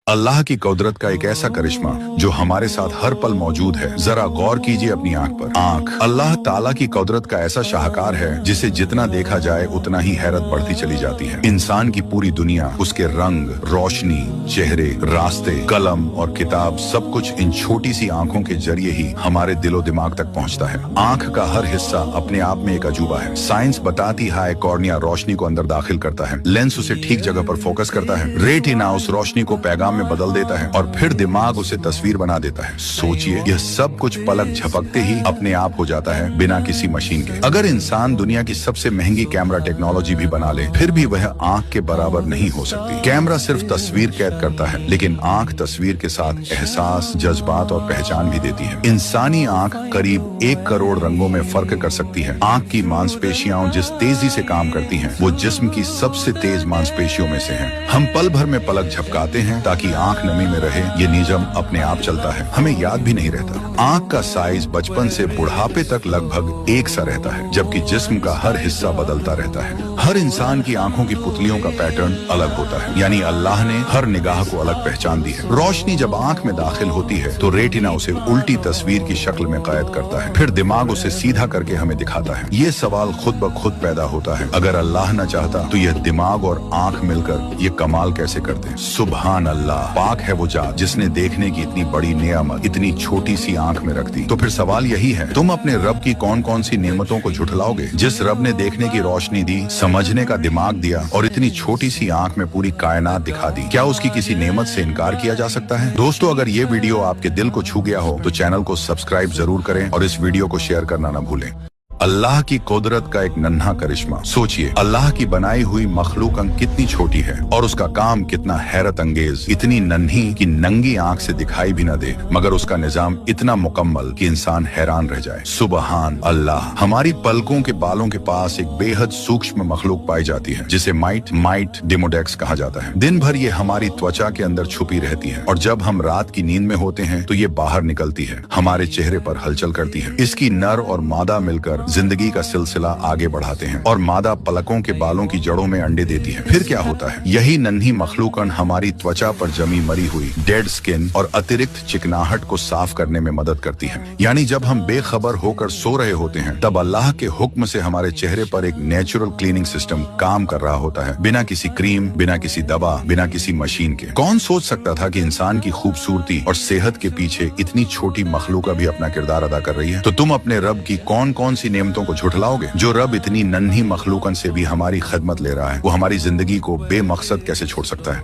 अल्लाह की कुदरत का एक ऐसा करिश्मा जो हमारे साथ हर पल मौजूद है। जरा गौर कीजिए अपनी आंख पर। आंख अल्लाह ताला की कुदरत का ऐसा शाहकार है जिसे जितना देखा जाए उतना ही हैरत बढ़ती चली जाती है। इंसान की पूरी दुनिया, उसके रंग, रोशनी, चेहरे, रास्ते, कलम और किताब, सब कुछ इन छोटी सी आंखों के जरिए ही हमारे दिलो दिमाग तक पहुँचता है। आंख का हर हिस्सा अपने आप में एक अजूबा है। साइंस बताती है कॉर्निया रोशनी को अंदर दाखिल करता है, लेंस उसे ठीक जगह पर फोकस करता है, रेटिना उस रोशनी को पैगाम में बदल देता है और फिर दिमाग उसे तस्वीर बना देता है। सोचिए, यह सब कुछ पलक झपकते ही अपने आप हो जाता है, बिना किसी मशीन के। अगर इंसान दुनिया की सबसे महंगी कैमरा टेक्नोलॉजी भी बना ले, फिर भी वह आंख के बराबर नहीं हो सकती। कैमरा सिर्फ तस्वीर कैद करता है, लेकिन आंख तस्वीर के साथ एहसास, जज्बात और पहचान भी देती है। इंसानी आंख करीब 1 करोड़ रंगों में फर्क कर सकती है। आंख की मांसपेशियां जिस तेजी से काम करती हैं, वो जिस्म की सबसे तेज मांसपेशियों में से हैं। हम पल भर में पलक झपकाते हैं ताकि आंख नमी में रहे। ये नियम अपने आप चलता है, हमें याद भी नहीं रहता। आंख का साइज बचपन से बुढ़ापे तक लगभग एक सा रहता है, जबकि जिस्म का हर हिस्सा बदलता रहता है। हर इंसान की आंखों की पुतलियों का पैटर्न अलग होता है, यानी अल्लाह ने हर निगाह को अलग पहचान दी है। रोशनी जब आंख में दाखिल होती है तो रेटिना उसे उल्टी तस्वीर की शक्ल में कैद करता है, फिर दिमाग उसे सीधा करके हमें दिखाता है। ये सवाल खुद ब खुद पैदा होता है, अगर अल्लाह न चाहता तो यह दिमाग और आंख मिलकर ये कमाल कैसे करते। सुभान अल्लाह, पाक है वो जात जिसने देखने की इतनी बड़ी नेमत इतनी छोटी सी आंख में रख दी। तो फिर सवाल यही है, तुम अपने रब की कौन कौन सी नेमतों को झुठलाओगे? जिस रब ने देखने की रोशनी दी, समझने का दिमाग दिया और इतनी छोटी सी आंख में पूरी कायनात दिखा दी, क्या उसकी किसी नेमत से इनकार किया जा सकता है? दोस्तों, अगर ये वीडियो आपके दिल को छू गया हो तो चैनल को सब्सक्राइब जरूर करें और इस वीडियो को शेयर करना न भूलें। अल्लाह की कुदरत का एक नन्हा करिश्मा। सोचिए, अल्लाह की बनाई हुई मखलूक कितनी छोटी है और उसका काम कितना हैरत अंगेज। इतनी नन्ही कि नंगी आंख से दिखाई भी न दे, मगर उसका निजाम इतना मुकम्मल कि इंसान हैरान रह जाए। सुबहान अल्लाह। हमारी पलकों के बालों के पास एक बेहद सूक्ष्म मखलूक पाई जाती है जिसे माइट डेमोडेक्स कहा जाता है। दिन भर ये हमारी त्वचा के अंदर छुपी रहती है और जब हम रात की नींद में होते हैं तो ये बाहर निकलती है, हमारे चेहरे पर हलचल करती है। इसकी नर और मादा मिलकर जिंदगी का सिलसिला आगे बढ़ाते हैं और मादा पलकों के बालों की जड़ों में अंडे देती है। फिर क्या होता है, यही नन्ही मखलूकन हमारी त्वचा पर जमी मरी हुई डेड स्किन और अतिरिक्त चिकनाहट को साफ करने में मदद करती है। यानी जब हम बेखबर होकर सो रहे होते हैं, तब अल्लाह के हुक्म से हमारे चेहरे पर एक नेचुरल क्लीनिंग सिस्टम काम कर रहा होता है, बिना किसी क्रीम, बिना किसी दवा, बिना किसी मशीन के। कौन सोच सकता था कि इंसान की खूबसूरती और सेहत के पीछे इतनी छोटी मखलूका भी अपना किरदार अदा कर रही है। तो तुम अपने रब की कौन कौन सी नेमतों को झुठलाओगे? जो रब इतनी नन्ही मखलूकन से भी हमारी खिदमत ले रहा है, वो हमारी जिंदगी को बेमकसद कैसे छोड़ सकता है?